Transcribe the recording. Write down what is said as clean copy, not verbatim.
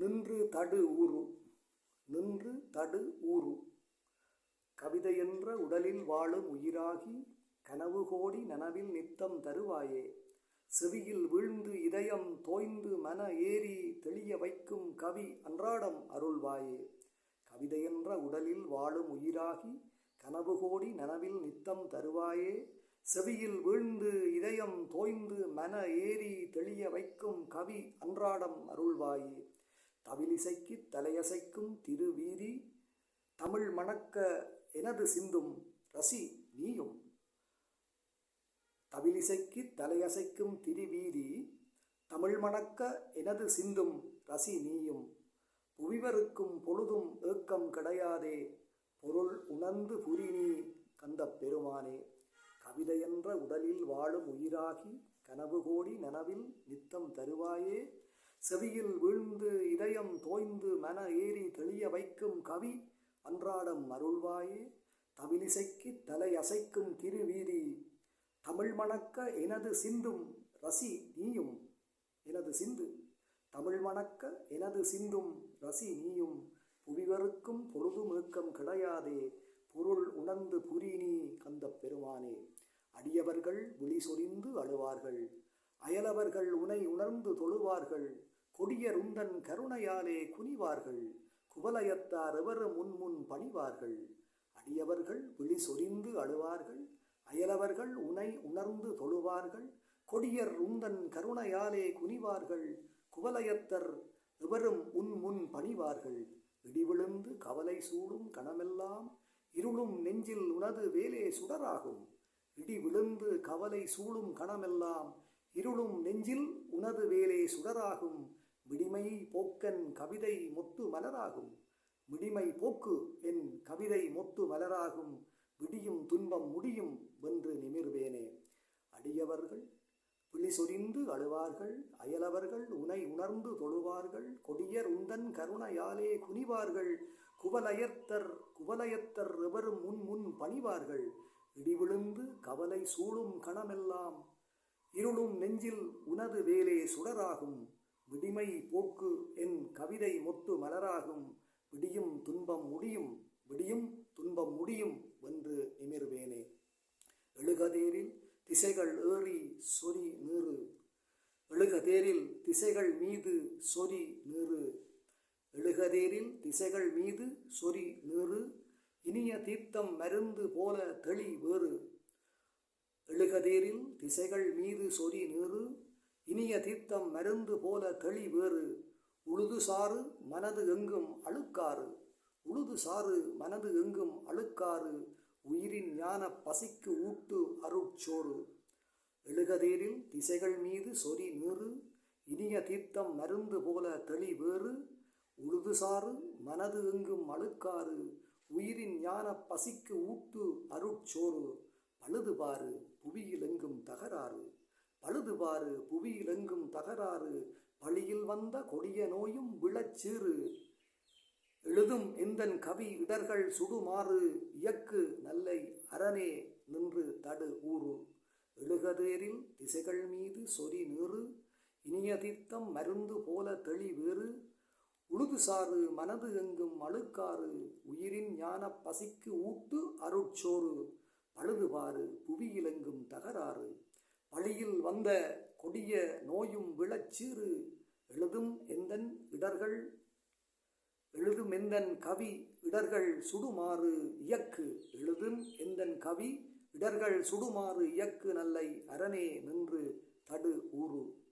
நின்று தடு ஊரு நின்று தடு ஊரு கவிதையென்ற உடலில் வாழும் உயிராகி கனவு கோடி நனவில் நித்தம் தருவாயே. செவியில் வீழ்ந்து இதயம் தோய்ந்து மன ஏறி தெளிய வைக்கும் கவி அன்றாடம் அருள்வாயே. கவிதையென்ற உடலில் வாழும் உயிராகி கனவு கோடி நனவில் நித்தம் தருவாயே. செவியில் வீழ்ந்து இதயம் தோய்ந்து மன ஏறி தெளிய வைக்கும் கவி அன்றாடம் அருள்வாயே. தவிலிசைக்கு தலையசைக்கும் திருவீதி தமிழ் மணக்க எனது சிந்தும் ரசி நீயும். தவிலிசைக்கு தலையசைக்கும் திருவீதி தமிழ் மணக்க எனது சிந்தும் ரசி நீயும். புவிவருக்கும் பொழுதும் ஏக்கம் கிடையாதே பொருள் உணர்ந்து புரிநீ கந்தப் பெருமானே. கவிதையென்ற உடலில் வாழும் உயிராகி கனவு கோடி நனவில் நித்தம் தருவாயே. செவியில் வீழ்ந்து இதயம் தோய்ந்து மன ஏறி தெளிய வைக்கும் கவி அன்றாடம் அருள்வாயே. தவிலிசைக்கு தலையசைக்கும் திருவீதி தமிழ் மணக்க எனது சிந்தும் ரசி நீயும். எனது சிந்து தமிழ் மணக்க எனது சிந்தும் ரசி நீயும். புவிவருக்கும் பொழுதும் ஏக்கம் கிடையாதே பொருள் உணர்ந்து புரிநீ கந்தப் பெருமானே. அடியவர்கள் விழி சொரிந்து அழுவார்கள் அயலவர்கள் உனை உணர்ந்து தொழுவார்கள். கொடியர் உந்தன் கருணையாலே குனிவார்கள் குவலயத்தார் எவரும் முன்முன் பணிவார்கள். அடியவர்கள் விழி சொரிந்து அழுவார்கள் அயலவர்கள் உனை உணர்ந்து தொழுவார்கள். கொடியர் உந்தன் கருணையாலே குனிவார்கள் குவலயத்தர் எவரும் முன் பணிவார்கள். இடிவிழுந்து கவலை சூடும் கணமெல்லாம் இருளும் நெஞ்சில் உனது வேலே சுடராகும். இடி விழுந்து கவலை சூழும் கணமெல்லாம் இருளும் நெஞ்சில் உனது வேலே சுடராகும். விடிமை போக்கன் கவிதை மொட்டு மலராகும். விடிமை போக்கு என் கவிதை மொட்டு மலராகும். விடியும் துன்பம் முடியும் வென்று நிமிர்வேனே. அடியவர்கள் விழி சொரிந்து அழுவார்கள் அயலவர்கள் உனை உணர்ந்து தொழுவார்கள். கொடியர் உந்தன் கருணையாலே குனிவார்கள் குவலயத்தர் எவரும் முன் பணிவார்கள். இடிவிழுந்து கவலை சூழும் கணமெல்லாம் இருளும் நெஞ்சில் உனது வேலே சுடராகும். விடிமை போக்கு என் கவிதை மொட்டு மலராகும். விடியும் துன்பம் முடியும் வென்று நிமிர்வேனே. எழுகதேரில் திசைகள் ஏறி சொறி நீறு எழுகதேரில் திசைகள் மீது சொறி நீறு. எழுகதேரில் திசைகள் மீது சொறி நீறு இனிய தீர்த்தம் மருந்து போல தெளி வேறு. எழுகதேரில் திசைகள் மீது சொறி நீறு இனிய தீர்த்தம் மருந்து போல தெளி வேறு. உழுது சாறு மனது எங்கும் அழுக்காறு உழுது சாறு மனது எங்கும் அழுக்காறு. உயிரின் ஞான பசிக்கு ஊட்டு அருட்சோறு. எழுகதேரில் திசைகள் மீது சொறி நீறு இனிய தீர்த்தம் மருந்து போல தெளி வேறு. உழுது சாறு மனது எங்கும் அழுக்காறு உயிரின் ஞான பசிக்கு ஊட்டு அருட்சோறு. பழுதுபாரு புவியில் எங்கும் தகராறு பழுதுபாரு புவியில் எங்கும் தகராறு. பழியில் வந்த கொடிய நோயும் விழச்சீறு. எழுதும் எந்தன் கவி இடர்கள் சுடுமாறு இயக்கு நல்லை அரணே நின்று தடு ஊரு. எழுகதேரில் திசைகள் மீது சொறி நீறு இனிய தீர்த்தம் மருந்து போல தெளி வேறு. உழுது சாறு மனது எங்கும் அழுக்காறு உயிரின் ஞான பசிக்கு ஊட்டு அருட்சோறு. பழுதுபாரு புவியிலெங்கும் தகராறு பழியில் வந்த கொடிய நோயும் விழச்சீறு. எழுதும் எந்தன் கவி இடர்கள் சுடுமாறு இயக்கு. எழுதும் எந்தன் கவி இடர்கள் சுடுமாறு இயக்கு நல்லை அரணே நின்று தடு ஊரு.